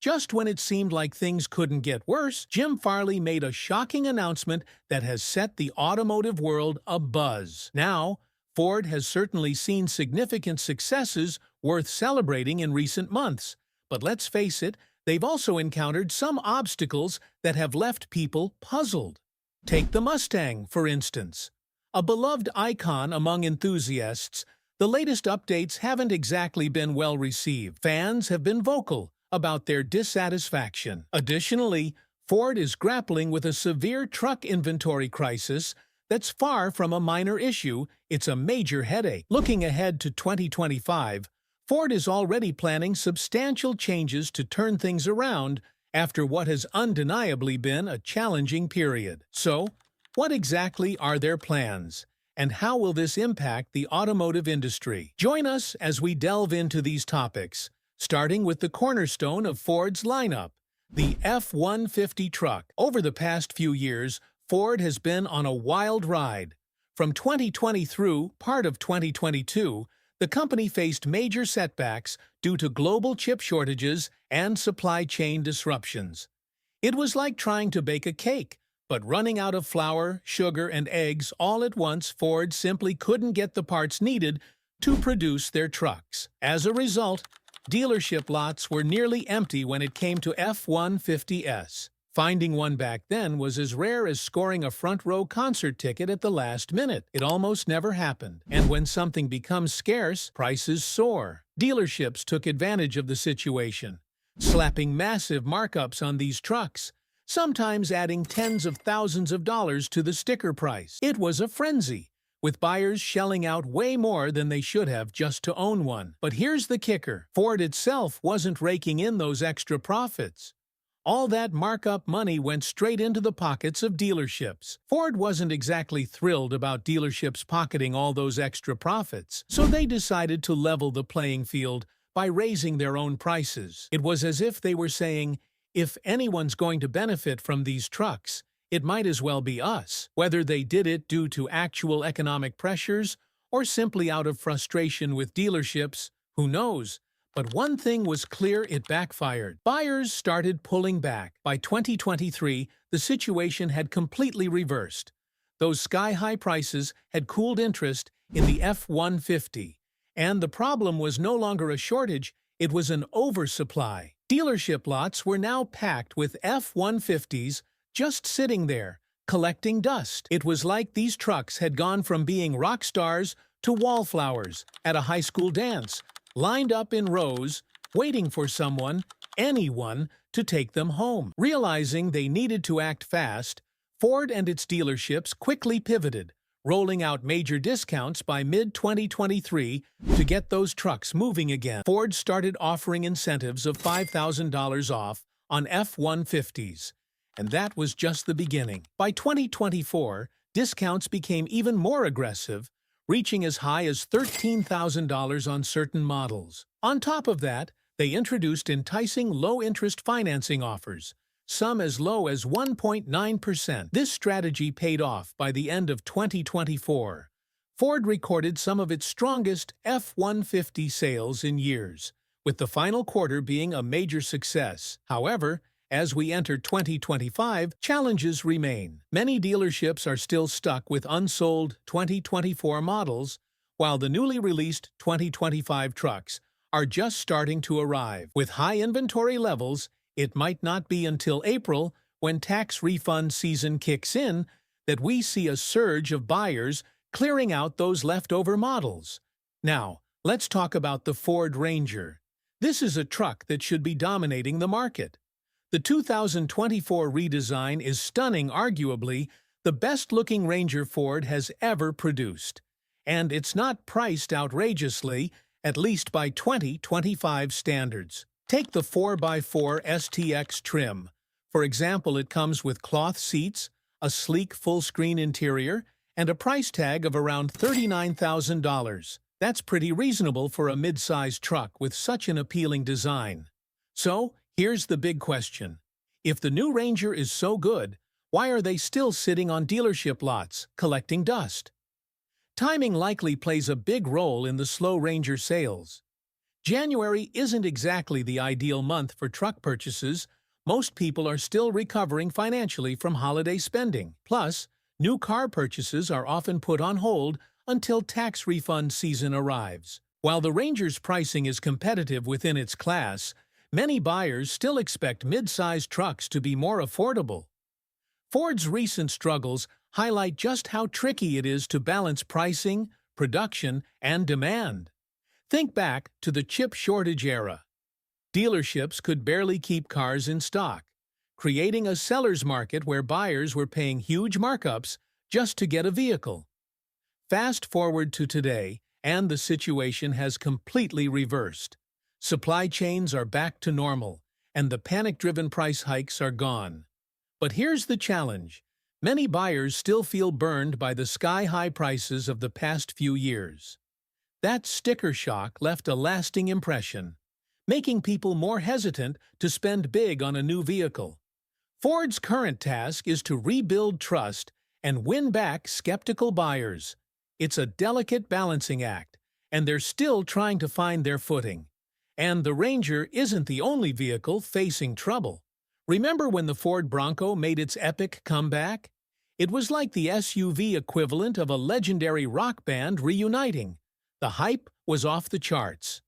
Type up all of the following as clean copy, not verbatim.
Just when it seemed like things couldn't get worse, Jim Farley made a shocking announcement that has set the automotive world abuzz. Now, Ford has certainly seen significant successes worth celebrating in recent months. But let's face it, they've also encountered some obstacles that have left people puzzled. Take the Mustang, for instance. A beloved icon among enthusiasts, the latest updates haven't exactly been well received. Fans have been vocal about their dissatisfaction. Additionally, Ford is grappling with a severe truck inventory crisis that's far from a minor issue, it's a major headache. Looking ahead to 2025, Ford is already planning substantial changes to turn things around after what has undeniably been a challenging period. So, what exactly are their plans? And how will this impact the automotive industry? Join us as we delve into these topics, starting with the cornerstone of Ford's lineup, the F-150 truck. Over the past few years, Ford has been on a wild ride. From 2020 through part of 2022, the company faced major setbacks due to global chip shortages and supply chain disruptions. It was like trying to bake a cake, but running out of flour, sugar, and eggs all at once. Ford simply couldn't get the parts needed to produce their trucks. As a result, dealership lots were nearly empty when it came to F-150s. Finding one back then was as rare as scoring a front-row concert ticket at the last minute. It almost never happened. And when something becomes scarce, prices soar. Dealerships took advantage of the situation, slapping massive markups on these trucks, sometimes adding tens of thousands of dollars to the sticker price. It was a frenzy, with buyers shelling out way more than they should have just to own one. But here's the kicker. Ford itself wasn't raking in those extra profits. All that markup money went straight into the pockets of dealerships. Ford wasn't exactly thrilled about dealerships pocketing all those extra profits, so they decided to level the playing field by raising their own prices. It was as if they were saying, if anyone's going to benefit from these trucks, it might as well be us. Whether they did it due to actual economic pressures or simply out of frustration with dealerships, who knows? But one thing was clear, it backfired. Buyers started pulling back. By 2023, the situation had completely reversed. Those sky-high prices had cooled interest in the F-150. And the problem was no longer a shortage, it was an oversupply. Dealership lots were now packed with F-150s just sitting there, collecting dust. It was like these trucks had gone from being rock stars to wallflowers at a high school dance, lined up in rows, waiting for someone, anyone, to take them home. Realizing they needed to act fast, Ford and its dealerships quickly pivoted, rolling out major discounts by mid-2023 to get those trucks moving again. Ford started offering incentives of $5,000 off on F-150s, and that was just the beginning. By 2024, discounts became even more aggressive, reaching as high as $13,000 on certain models. On top of that, they introduced enticing low-interest financing offers, some as low as 1.9%. This strategy paid off. By the end of 2024. Ford recorded some of its strongest F-150 sales in years, with the final quarter being a major success. However, as we enter 2025, challenges remain. Many dealerships are still stuck with unsold 2024 models, while the newly released 2025 trucks are just starting to arrive. With high inventory levels, it might not be until April, when tax refund season kicks in, that we see a surge of buyers clearing out those leftover models. Now, let's talk about the Ford Ranger. This is a truck that should be dominating the market. The 2024 redesign is stunning, arguably the best-looking Ranger Ford has ever produced. And it's not priced outrageously, at least by 2025 standards. Take the 4x4 STX trim. For example, it comes with cloth seats, a sleek full-screen interior, and a price tag of around $39,000. That's pretty reasonable for a mid-sized truck with such an appealing design. So, here's the big question. If the new Ranger is so good, why are they still sitting on dealership lots, collecting dust? Timing likely plays a big role in the slow Ranger sales. January isn't exactly the ideal month for truck purchases. Most people are still recovering financially from holiday spending. Plus, new car purchases are often put on hold until tax refund season arrives. While the Ranger's pricing is competitive within its class, many buyers still expect mid-sized trucks to be more affordable. Ford's recent struggles highlight just how tricky it is to balance pricing, production, and demand. Think back to the chip shortage era. Dealerships could barely keep cars in stock, creating a seller's market where buyers were paying huge markups just to get a vehicle. Fast forward to today, and the situation has completely reversed. Supply chains are back to normal, and the panic-driven price hikes are gone. But here's the challenge. Many buyers still feel burned by the sky-high prices of the past few years. That sticker shock left a lasting impression, making people more hesitant to spend big on a new vehicle. Ford's current task is to rebuild trust and win back skeptical buyers. It's a delicate balancing act, and they're still trying to find their footing. And the Ranger isn't the only vehicle facing trouble. Remember when the Ford Bronco made its epic comeback? It was like the SUV equivalent of a legendary rock band reuniting. The hype was off the charts.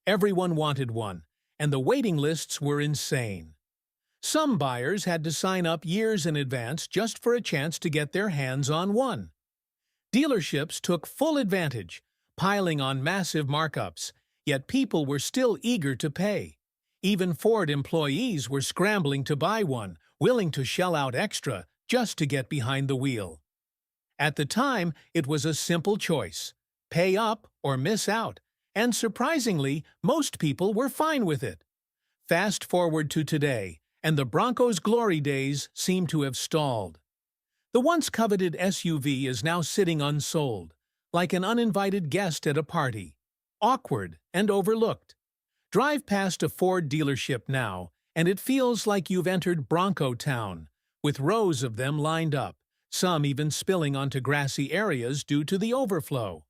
Everyone wanted one, and the waiting lists were insane. Some buyers had to sign up years in advance just for a chance to get their hands on one. Dealerships took full advantage, piling on massive markups, yet people were still eager to pay. Even Ford employees were scrambling to buy one, willing to shell out extra just to get behind the wheel. At the time, it was a simple choice: pay up or miss out, and surprisingly, most people were fine with it. Fast forward to today, and the Bronco's glory days seem to have stalled. The once coveted SUV is now sitting unsold, like an uninvited guest at a party, awkward and overlooked. Drive past a Ford dealership now, and it feels like you've entered Bronco Town, with rows of them lined up, some even spilling onto grassy areas due to the overflow.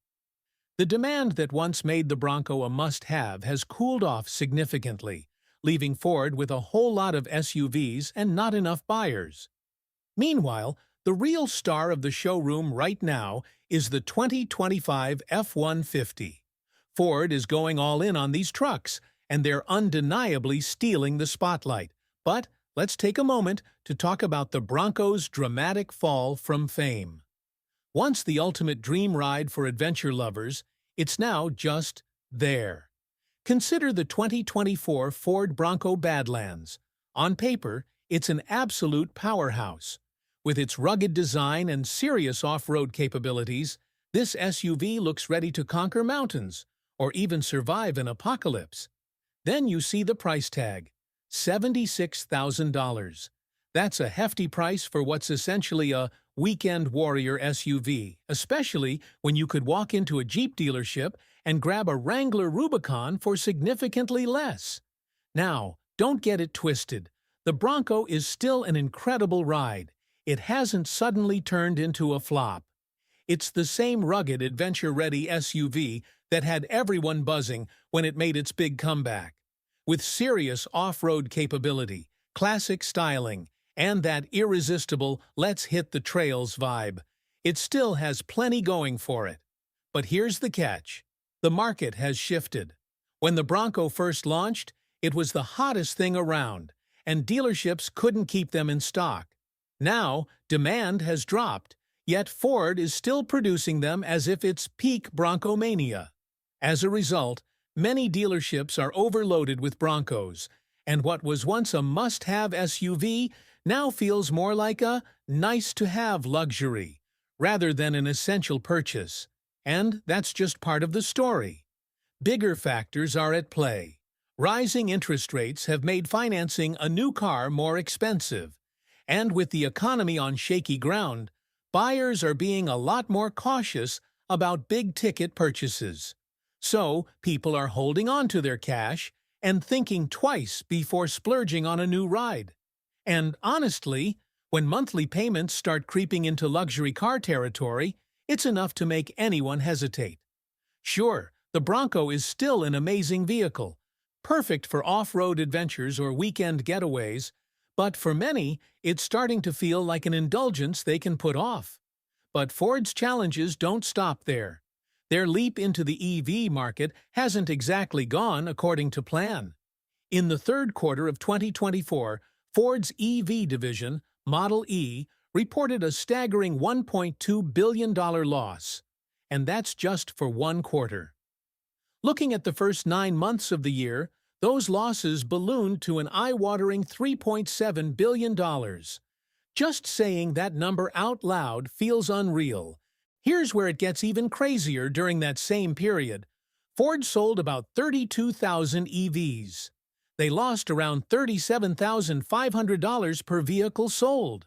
The demand that once made the Bronco a must-have has cooled off significantly, leaving Ford with a whole lot of SUVs and not enough buyers. Meanwhile, the real star of the showroom right now is the 2025 F-150. Ford is going all in on these trucks, and they're undeniably stealing the spotlight. But let's take a moment to talk about the Bronco's dramatic fall from fame. Once the ultimate dream ride for adventure lovers, it's now just there. Consider the 2024 Ford Bronco Badlands. On paper, it's an absolute powerhouse. With its rugged design and serious off-road capabilities, this SUV looks ready to conquer mountains, or even survive an apocalypse. Then you see the price tag: $76,000. That's a hefty price for what's essentially a weekend warrior SUV, especially when you could walk into a Jeep dealership and grab a Wrangler Rubicon for significantly less. Now, don't get it twisted. The Bronco is still an incredible ride. It hasn't suddenly turned into a flop. It's the same rugged, adventure-ready SUV that had everyone buzzing when it made its big comeback. With serious off-road capability, classic styling, and that irresistible "let's hit the trails" vibe, it still has plenty going for it. But here's the catch. The market has shifted. When the Bronco first launched, it was the hottest thing around, and dealerships couldn't keep them in stock. Now, demand has dropped, yet Ford is still producing them as if it's peak Bronco mania. As a result, many dealerships are overloaded with Broncos, and what was once a must-have SUV now feels more like a nice-to-have luxury, rather than an essential purchase. And that's just part of the story. Bigger factors are at play. Rising interest rates have made financing a new car more expensive, and with the economy on shaky ground, buyers are being a lot more cautious about big-ticket purchases. So, people are holding on to their cash and thinking twice before splurging on a new ride. And honestly, when monthly payments start creeping into luxury car territory, it's enough to make anyone hesitate. Sure, The Bronco is still an amazing vehicle, perfect for off-road adventures or weekend getaways, but for many, it's starting to feel like an indulgence they can put off. But Ford's challenges don't stop there. Their leap into the EV market hasn't exactly gone according to plan. In the third quarter of 2024, Ford's EV division, Model E, reported a staggering $1.2 billion loss. And that's just for one quarter. Looking at the first 9 months of the year, those losses ballooned to an eye-watering $3.7 billion. Just saying that number out loud feels unreal. Here's where it gets even crazier during that same period. Ford sold about 32,000 EVs. They lost around $37,500 per vehicle sold.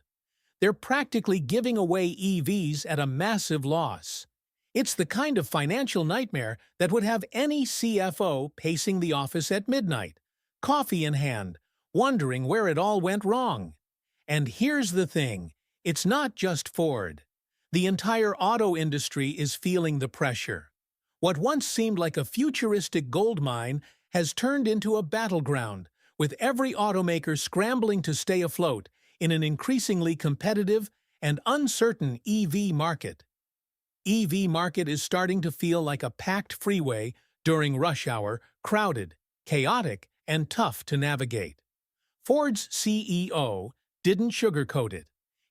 They're practically giving away EVs at a massive loss. It's the kind of financial nightmare that would have any CFO pacing the office at midnight, coffee in hand, wondering where it all went wrong. And here's the thing, it's not just Ford. The entire auto industry is feeling the pressure. What once seemed like a futuristic goldmine has turned into a battleground, with every automaker scrambling to stay afloat in an increasingly competitive and uncertain EV market. EV market is starting to feel like a packed freeway during rush hour, crowded, chaotic, and tough to navigate. Ford's CEO didn't sugarcoat it.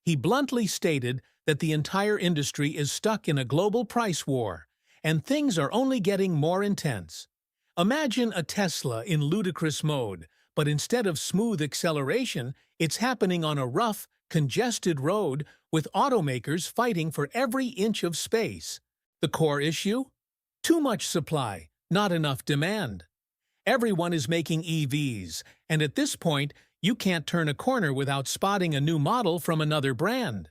He bluntly stated that the entire industry is stuck in a global price war, and things are only getting more intense. Imagine a Tesla in ludicrous mode, but instead of smooth acceleration, it's happening on a rough, congested road with automakers fighting for every inch of space. The core issue? Too much supply, not enough demand. Everyone is making EVs, and at this point, you can't turn a corner without spotting a new model from another brand.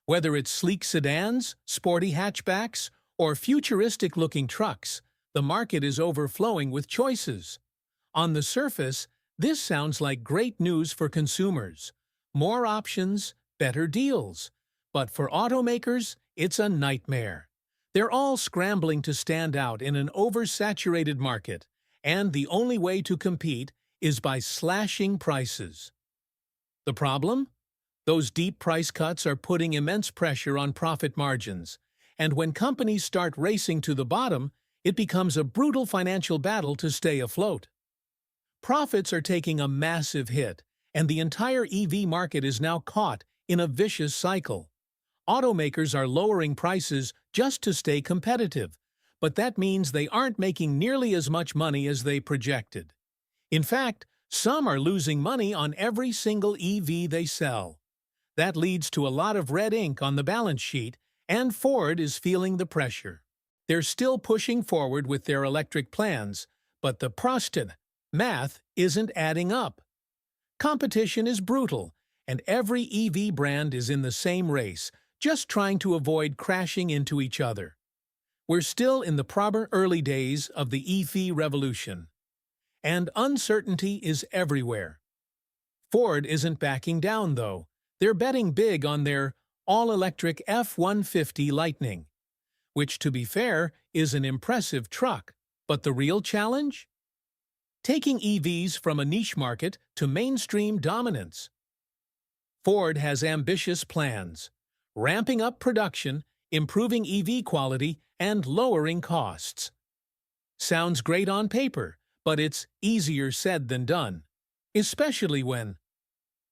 Whether it's sleek sedans, sporty hatchbacks, or futuristic-looking trucks, the market is overflowing with choices. On the surface, this sounds like great news for consumers. More options, better deals. But for automakers, it's a nightmare. They're all scrambling to stand out in an oversaturated market, and the only way to compete is by slashing prices. The problem? Those deep price cuts are putting immense pressure on profit margins, and when companies start racing to the bottom, it becomes a brutal financial battle to stay afloat. Profits are taking a massive hit, and the entire EV market is now caught in a vicious cycle. Automakers are lowering prices just to stay competitive, but that means they aren't making nearly as much money as they projected. In fact, some are losing money on every single EV they sell. That leads to a lot of red ink on the balance sheet, and Ford is feeling the pressure. They're still pushing forward with their electric plans, but the math isn't adding up. Competition is brutal, and every EV brand is in the same race, just trying to avoid crashing into each other. We're still in the proper early days of the EV revolution, and uncertainty is everywhere. Ford isn't backing down, though. They're betting big on their all-electric F-150 Lightning, which, to be fair, is an impressive truck. But the real challenge? Taking EVs from a niche market to mainstream dominance. Ford has ambitious plans, ramping up production, improving EV quality, and lowering costs. Sounds great on paper, but it's easier said than done, especially when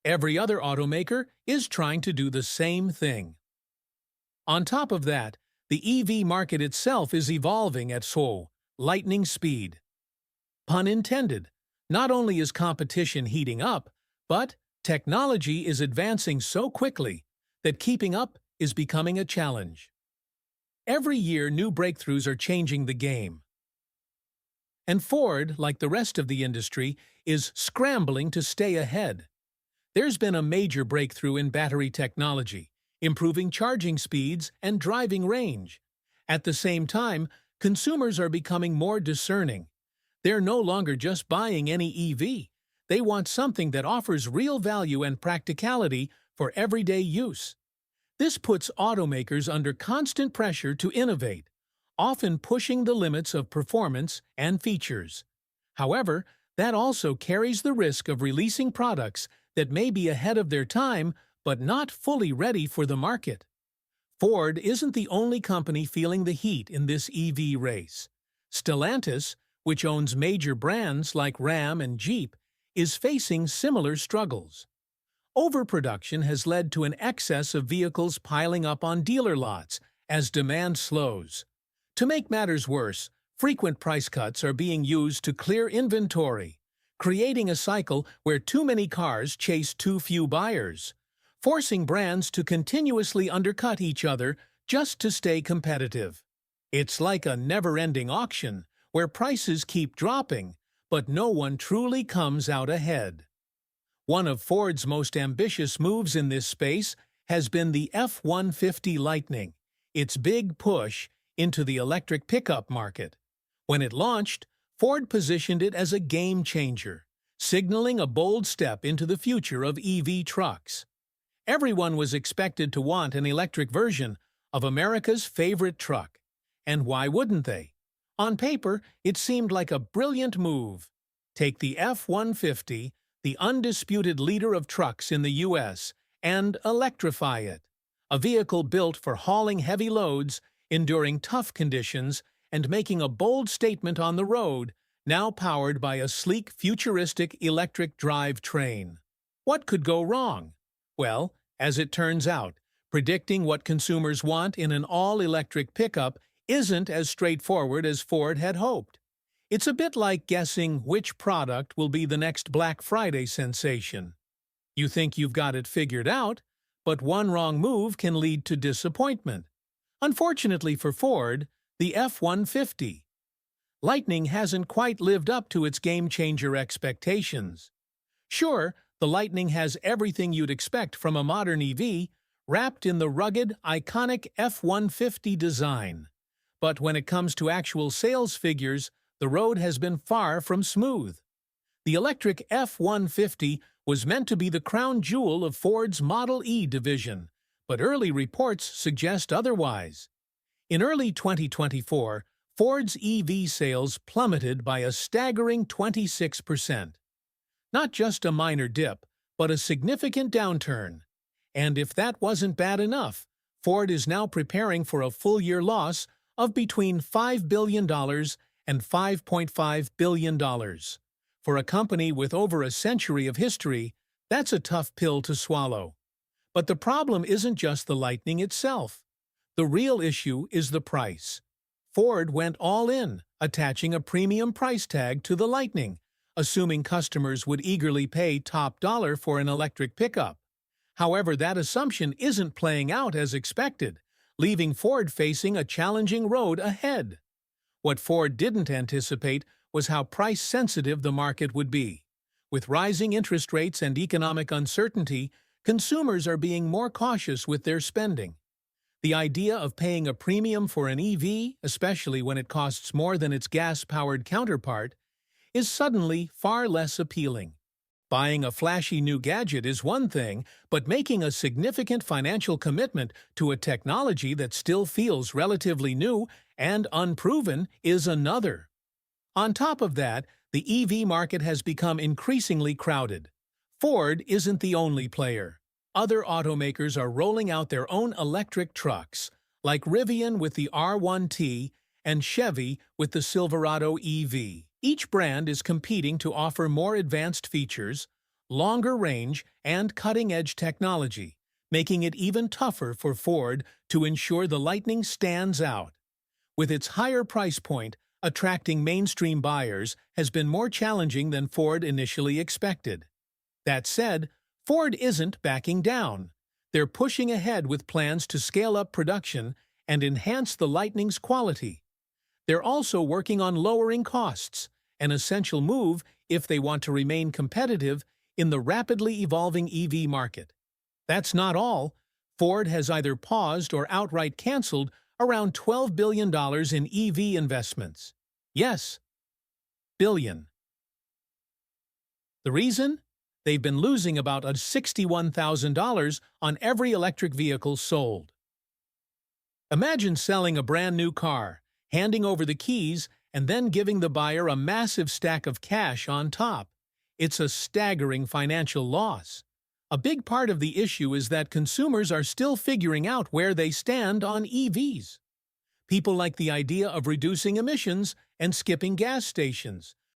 every other automaker is trying to do the same thing. On top of that, the EV market itself is evolving at lightning speed. Pun intended. Not only is competition heating up, but technology is advancing so quickly that keeping up is becoming a challenge. Every year, new breakthroughs are changing the game. And Ford, like the rest of the industry, is scrambling to stay ahead. There's been a major breakthrough in battery technology, improving charging speeds and driving range. At the same time, consumers are becoming more discerning. They're no longer just buying any EV. They want something that offers real value and practicality for everyday use. This puts automakers under constant pressure to innovate. often pushing the limits of performance and features. However, that also carries the risk of releasing products that may be ahead of their time but not fully ready for the market. Ford isn't the only company feeling the heat in this EV race. Stellantis, which owns major brands like Ram and Jeep, is facing similar struggles. Overproduction has led to an excess of vehicles piling up on dealer lots as demand slows. To make matters worse, frequent price cuts are being used to clear inventory, creating a cycle where too many cars chase too few buyers, forcing brands to continuously undercut each other just to stay competitive. It's like a never-ending auction where prices keep dropping, but no one truly comes out ahead. One of Ford's most ambitious moves in this space has been the F-150 Lightning, its big push into the electric pickup market. When it launched, Ford positioned it as a game-changer, signaling a bold step into the future of EV trucks. Everyone was expected to want an electric version of America's favorite truck. And why wouldn't they? On paper, it seemed like a brilliant move. Take the F-150, the undisputed leader of trucks in the U.S., and electrify it. A vehicle built for hauling heavy loads, enduring tough conditions, and making a bold statement on the road, now powered by a sleek, futuristic electric drive train. What could go wrong? Well, as it turns out, predicting what consumers want in an all-electric pickup isn't as straightforward as Ford had hoped. It's a bit like guessing which product will be the next Black Friday sensation. You think you've got it figured out, but one wrong move can lead to disappointment. Unfortunately for Ford, the F-150 Lightning hasn't quite lived up to its game-changer expectations. Sure, the Lightning has everything you'd expect from a modern EV, wrapped in the rugged, iconic F-150 design. But when it comes to actual sales figures, the road has been far from smooth. The electric F-150 was meant to be the crown jewel of Ford's Model E division, but early reports suggest otherwise. In early 2024, Ford's EV sales plummeted by a staggering 26%. Not just a minor dip, but a significant downturn. And if that wasn't bad enough, Ford is now preparing for a full-year loss of between $5 billion and $5.5 billion. For a company with over a century of history, that's a tough pill to swallow. But the problem isn't just the Lightning itself. The real issue is the price. Ford went all in, attaching a premium price tag to the Lightning, assuming customers would eagerly pay top dollar for an electric pickup. However, that assumption isn't playing out as expected, leaving Ford facing a challenging road ahead. What Ford didn't anticipate was how price-sensitive the market would be. With rising interest rates and economic uncertainty, consumers are being more cautious with their spending. The idea of paying a premium for an EV, especially when it costs more than its gas-powered counterpart, is suddenly far less appealing. Buying a flashy new gadget is one thing, but making a significant financial commitment to a technology that still feels relatively new and unproven is another. On top of that, the EV market has become increasingly crowded. Ford isn't the only player. Other automakers are rolling out their own electric trucks, like Rivian with the R1T and Chevy with the Silverado EV. Each brand is competing to offer more advanced features, longer range, and cutting-edge technology, making it even tougher for Ford to ensure the Lightning stands out. With its higher price point, attracting mainstream buyers has been more challenging than Ford initially expected. That said, Ford isn't backing down. They're pushing ahead with plans to scale up production and enhance the Lightning's quality. They're also working on lowering costs, an essential move if they want to remain competitive in the rapidly evolving EV market. That's not all. Ford has either paused or outright canceled around $12 billion in EV investments. Yes, billion. The reason? They've been losing about $61,000 on every electric vehicle sold. Imagine selling a brand new car, handing over the keys and then giving the buyer a massive stack of cash on top. It's a staggering financial loss. A big part of the issue is that consumers are still figuring out where they stand on EVs. People like the idea of reducing emissions and skipping gas stations,